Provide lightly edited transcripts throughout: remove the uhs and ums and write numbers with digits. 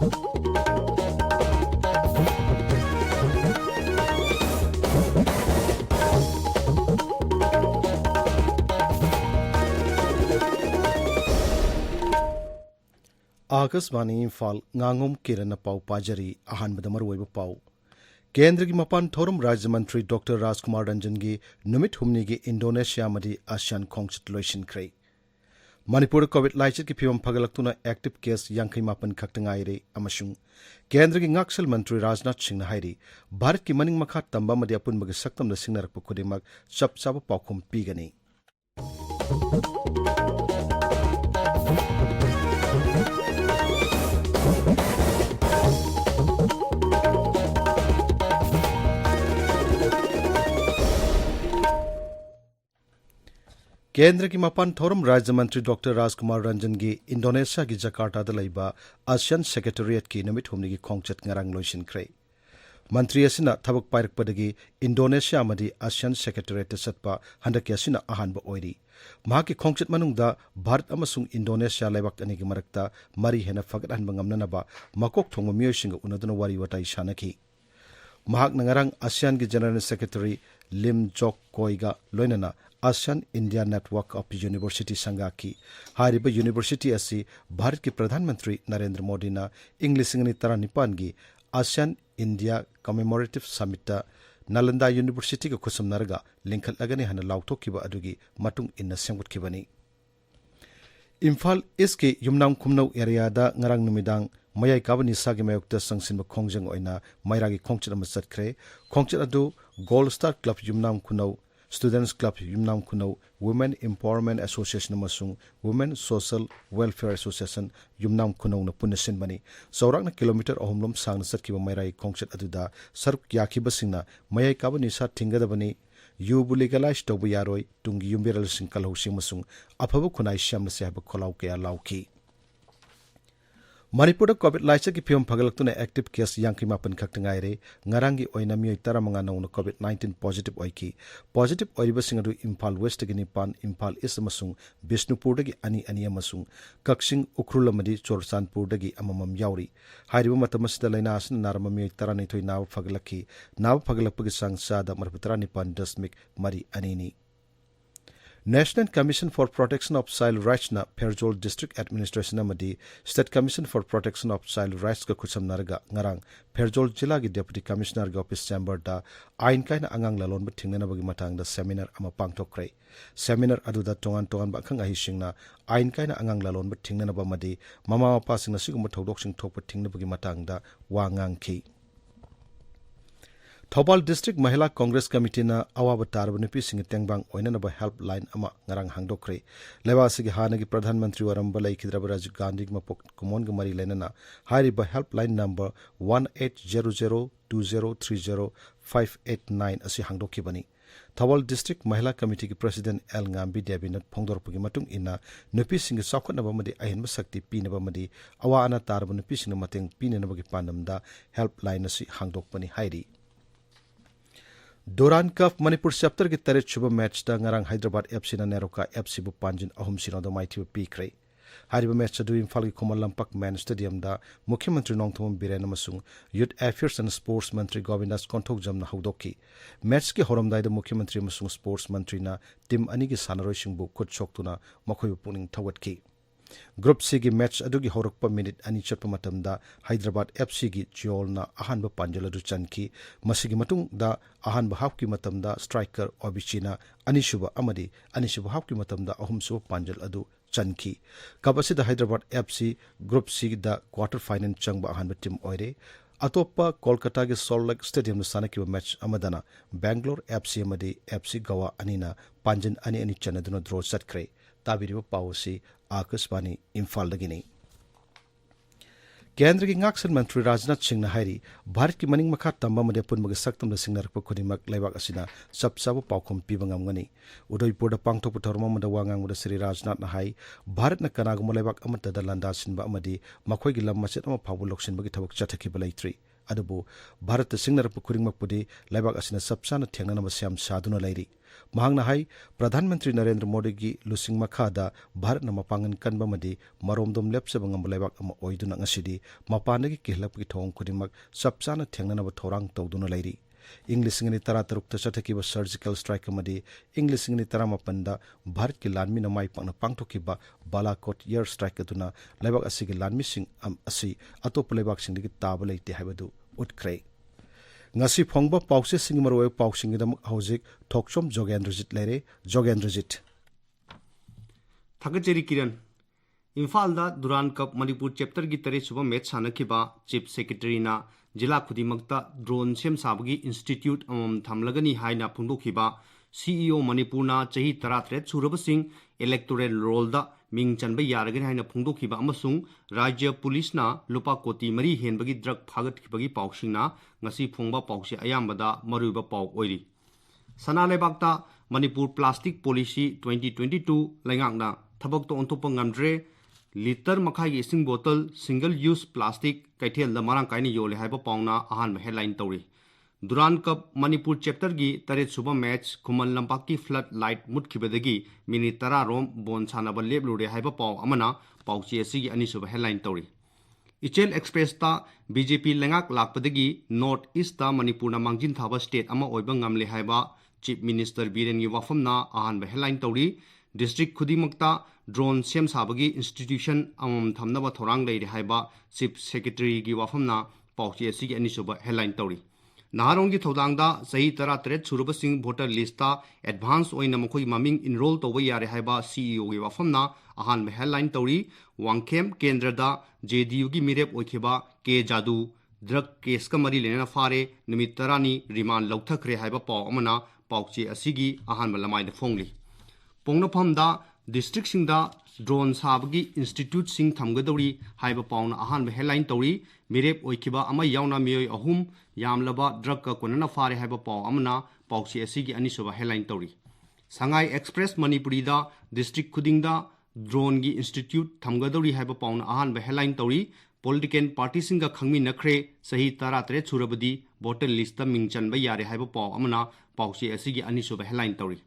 Akashvani Imphal Ngangom Kiran पाउ पाजरी अहानबद मरुवैब पाउ केंद्र की मपान थोरम राज्य मंत्री डॉक्टर राजकुमार रंजन की नुमित हुमनी की इंडोनेशिया मदी आसियान खोंगचत लोइसिनख्रे मणिपुर कोविड लाइचर की फिवम फगलक्तुना एक्टिव केस यांखै मापन खक्तंगाइरे अमसुंग केंद्र की ngaksil मंत्री राजनाथ सिंह हाइरी भारत की मनिंग मखा तंबा मदी अपुनबगे सक्तम सिंगनरप खुदिमक चप चाब पाउखुम पीगनी केंद्र की मपान थोरम राज्य मंत्री डॉक्टर राजकुमार रंजन की इंडोनेशिया की जकार्ता दलाइबा आसियान सेक्रेटेरिएट की नुमित हुमनी की खोंगचत ngarang लोइसिनख्रे मंत्री असिना थबक पाइरकपदगी इंडोनेशिया मदी आसियान सेक्रेटेरिएट सत्पा हंदक असिना अहानबा ओइरी महाकी खोंगचत मनुंगदा भारत अमसुंग इंडोनेशिया लेबाक अनिगी मरक्ता मरी हेना फगतहनबा ngamnanaba makok thongba miyoisinga unaduna wari watai sanaki महाक ngarang आसियान की जनरल सेक्रेटरी लिम जोक कोइगा लोइनना ASEAN India network of university संघा की हारिब यूनिवर्सिटी असी भारत के प्रधानमंत्री नरेंद्र मोदी ना इंग्लिश तरा निपान की ASEAN India commemorative summit Nalanda university का खुसमनरगा लिंखलगने हन लाउथोकिबा अदुगी मतुंग इन्ना सेंगुटखिबनी इम्फाल इसके Yumnam खुमनौ एरियादा ngarang numidang mayai kabani sagi mayokta sangsinba khongjang oina mairagi khongchit ama chatkhre khongchit adu gold star club yumnam khunau students club yumnam khunau women empowerment association amasung women social welfare association yumnam khunau na punasin bani saurakna kilometer ohumlom sangna chatkiba mairagi khongchit aduda saruk yakibasingna mayai kabani sa thingadabani yubu legalize tobu yaroi tungi yumbiral sing kalhosing masung afabu khunai shamna se haba kholau kya lauki Manipur COVID लाइचर की फिल्म फगलक्तुना active case यांखै मापन खक्तंगाइरे ngaranggi oina miyoi 15 नौना COVID 19 positive ओइकी positive ओइबसिंग अदु इम्फाल वेस्ट गी निपान इम्फाल ईस्ट अमसुंग बिष्णुपुर दगी अनि अनि अमसुंग कक्सिंग उखरुल अमदि चोरचानपुर दगी अममम यावरी हारिबा मतम असदा लैना आसन नारम मiyoi 12 नाव फगलखी नाव फगलपगी संसादा 19 मरी Anini National Commission for Protection of Child Rights na Pherjol District Administration amadi State Commission for Protection of Child Rights ka khusamnarga ngarang Pherjol Jilla gi Deputy Commissioner ga Office Chamber da ain kaina angang lalon ba thingna bagi matang da seminar ama pangthokre seminar aduda tongan ba khang ahi singna ain kaina angang lalon ba thingna ba madi mama mapa singna sigum thodok sing thokpa thingna bagi matang da wangang khi Thoubal district महिला Congress committee ना अवाब तारब नुपी सिंग तेंगबांग ओइननब helpline अमा ngarang hangdokre लेवासी हानगी प्रधानमंत्री वरम बलै खिद्रब राजीव गांधी मपोक कुमोन ग मरी लेना Harib helpline number 180020300589 असि hangdokibani Thoubal district महिला कमिटी की प्रेसिडेंट एल ngambi देबिनत फोंगदोरपगी मतुंग इना नुपी सिंग साखनब मदि अहिनब शक्ति पीनब मदि अवा अना तारब नुपी सिंग मतेंग पीननबगी पानमदा हेल्पलाइन असि hangdokpani हाइरी Duran Cup Manipur chapter की तरह शुभ मैच दा ngarang Hyderabad FC na Neroka FC bu panjin ahum sino da maiti pi kre hariba match du Imphal ki Komal Lampak Man Stadium da Mukhyamantri Nongthom Biren amasung Youth Affairs and Sports Mantri Govindas Thokchom na haudoki match ki horamdai da Mukhyamantri amasung Sports Mantri na team ani ki sanaroi sing bu khut choktuna makhoi bu puning thawatki Group C की match अदुगी होरकपा minute अनि चटपा मतमदा Hyderabad FC की जियोलना अहानबा पांजल अदु चनकी मसिगी मतुंग दा अहानबा half की मतमदा striker ओबिचिना अनिशुबा अमदी अनिशुबा half की मतमदा अहुमसुबा पांजल अदु Chanki कबसिदा Hyderabad FC group C दा quarter final चंगबा अहानबा team ओइरे अतोप्पा Kolkata के सॉल्ट लेक स्टेडियम में सानकिबा मैच अमदना बेंगलोर FC अमदी FC गवा अनिना पांजन अनि अनि चनदुना ड्रॉ सटख्रे ताबिरिबा पावसी आकाशवाणी इम्फाल दगिनी केंद्र की ngaksil मंत्री राजनाथ सिंह हाइरी भारत की मनिंग मखा तंबा मदे पुनमगे सक्तम सिंगनरप खुदिमक लेबाक असिना सबसाबो पाउखम पिबंगामगनी उदयपुर पांगथोप थोरमा मद वांगांग मद श्री राजनाथ हाई भारत न कनागुम लेबाक अमत द लंदा सिनबा अमदी मखोय गी लम मसेत अम फावु लोकसिनबगी थबक चथखिब लैत्रि अदुबु भारत सिंगनरप खुरिंगमकपुदी लाइबाक असिना सबसाना थेंगनब सियाम सादुना लाइरी महांगना हाई प्रधानमंत्री नरेंद्र मोदी की लुसिंग मखादा भारत न मपांगन कनबमदी मरोमदोम लेपसब ngam लाइबाक अमा ओइदुना ngasidi मपानदगी किहलपकी थोंग खुरिंगमक सबसाना थेंगनब थोरांग तौदुना लाइरी इंग्लिश तरा तरुक चथकी सर्जिकल स्ट्राइक इंग्लिश तरा मपन भारत की लानमी नमाई पकना पांगथोकिबा बालाकोट एयर स्ट्राइक अदुना लेबाक असिगी लानमी सिंग अतोप लेबाक सिंगदगी ताब लेते हाइबदु उठख्रे ngasi phongba pause sing maroi pausing dam hojik thokchom jogendrojit lere jogendrojit thakacheri kiran Imphal da Duran Cup Manipur chapter gi tare suba match sanakiba chief secretary na jila khudimakta drone sem sabagi institute thamlagani haina phungdokhiba CEO Manipur na chahi 13 surabasing electoral roll da ming chanba yaragani haina phungdokhiba amasung rajya police na lupa koti mari henbagi drug phagat khibagi pausing na ngasi phongba pause ayambada maruiba paw oiri sana lebakta Manipur plastic policy 2022 laingakna thabak to ontopa ngamdre liter makhai ising bottle single use plastic kaithel da marang kaini yole haiba pauna ahan headline tori Duran Cup Manipur chapter gi tare suba match Khuman Lampak ki flood light mut khibadagi minute 10 rom bon sanaba leblure haiba paw amana pawchi asigi ani suba headline tori Ichel Express ta BJP lengak lakpadagi North East ta Manipur na mangjin thaba state ama oiba ngamle haiba Chief Minister Biren gi wafam na ahan headline tori District Khudimakta drone sem sabagi institution amam thamnaba thorang leire haiba Chief Secretary gi wafamna pawchi asigi ani suba headline tori Naharong gi thodangda sahi 13 surubasing voter list ta advance oina makhoi maming enroll toba yare haiba CEO gi wafamna ahan headline tori Wangkhem Kendra da JDU gi mirep oikhiba K Jadu drug case ka mari lena fare nimit 10 ni remand lauthakre haiba paw amana pawchi asigi ahan malamai da phongli Pongnapam da district sing da drone sabagi institute sing thamgadori haiba pauna ahan headline tori mirep oikiba ama yauna miyoi ahum yamlaba drug ka konana fare haiba paw amna pawchi asigi ani suba headline tori Sangai Express Manipuri da district khuding da drone gi institute thamgadori haiba pauna ahan headline tori political party singa khangmi nakre sahi 13 surabadi voter list ta mingchan ba yare haiba paw amna pawchi asigi ani suba headline tori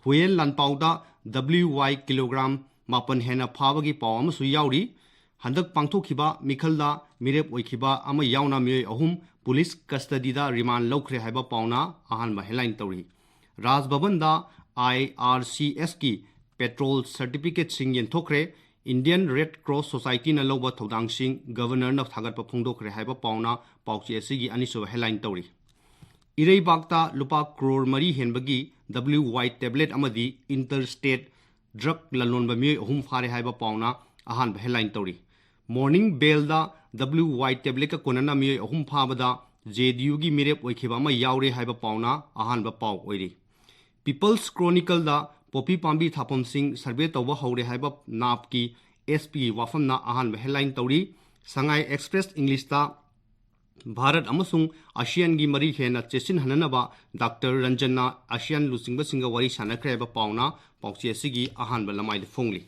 Huyen Lanpauda WY kilogram mapan hena phabagi pawam su yauri handak pangthokhiba mikhalda mirep oikhiba ama yauna miyoi ahum police custody da remand lokre haiba pawna ahan ma headline tori Raj Bhavan da IRCS ki petrol certificate sing yen thokre Indian Red Cross Society na loba thodang sing governor na thagat pa phungdokre haiba pawna pawchi asigi ani so headline tori Irei bakta lupa crore mari henbagi WY tablet amadi interstate drug lalon ba mi ahum fare haiba pauna ahan headline tori morning bell da WY tablet ka konana mi ahum phabada JDU gi mirep oikhiba ma yaure haiba pauna ahan ba paw oiri People's Chronicle da popi pambi thapom sing survey tawba haure haiba nap ki SP wafam na ahan headline tori Sangai Express English da Bharat amasung ASEAN gi mari hena chesin hananaba Dr. Ranjana ASEAN lusingba singa wari sanakreba pauna pawchi asigi ahan balamai phongli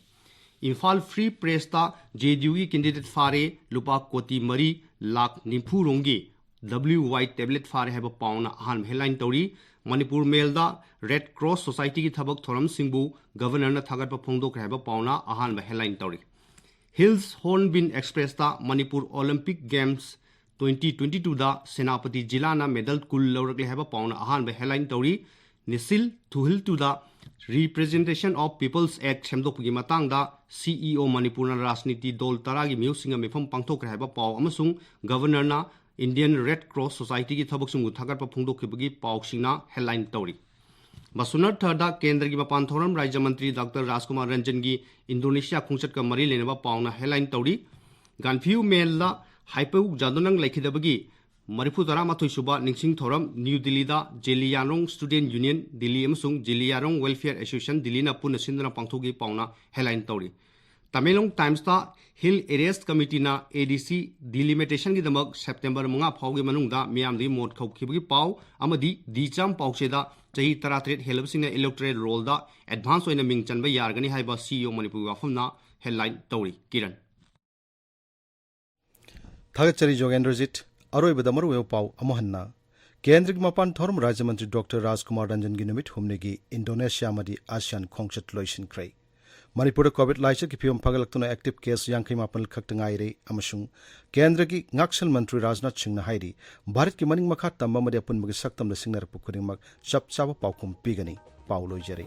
Imphal Free Press ta JDU gi candidate fare lupa koti mari lakh nimpu rongi WY tablet fare heba pauna ahan headline tori Manipur Mail da Red Cross Society gi thabak thoram singbu governor na thagat pa phongdok heba pauna ahan headline tori Hills Hornbill Express ta Manipur Olympic Games 2022 da Senapati Jila na medal kul lawrakle haba pauna ahan be headline tori Nisil Thuhil tu da Representation of People's Act semdok gi matang da CEO Manipur na Rajniti Dol Taragi Musinga mefam pangthok haba paw amasung governor na Indian Red Cross Society gi thabak sungu thagar pa phungdok khibagi paw singna headline tori Basunar Thada Kendra gi mapan thoram Rajya Mantri Dr. Rajkumar Ranjan gi Indonesia khungchat ka mari lenaba pauna headline tori Ganfiu Mail la Hypeu Jadonang Laikidabagi Maripu Taramathu Suba Ningsing Thoram New Delhi da Jeliyanong Student Union Delhi Amsung Jeliyanong Welfare Association Delhi na Puna Sindra Pangthogi Pauna headline tori Tamelong Times ta Hill Arrest Committee na ADC delimitation gi damak September munga phawgi manungda miyamdi mot khawkhibagi paw amadi dicham pawcheda chahi 13 helabsina electoral roll da advance oina mingchanba yargani haiba CEO Manipur wafamna headline tori Kiran Thagachari Jogendrojit अरोइबदा मरुवे पाउ अमहन्ना केंद्र की मपान theorem राज्य मंत्री doctor राजकुमार रंजन की नुमित हुमने की Indonesia मदी ASEAN खोंगचत लोइसिनख्रै Manipur COVID लाइचर की फिवम फगलक्तुना एक्टिव केस यांखै मापन खक्तंगाइरे अमसुंग केंद्र की ngaksil मंत्री राजनाथ सिंह हाइरी भारत की मनिंग मखा तंबा मदे अपुनबगी सक्तम सिंगनर पुखुरिमक चप चाबा पाउकुम पीगनी पाउ लोइजरे।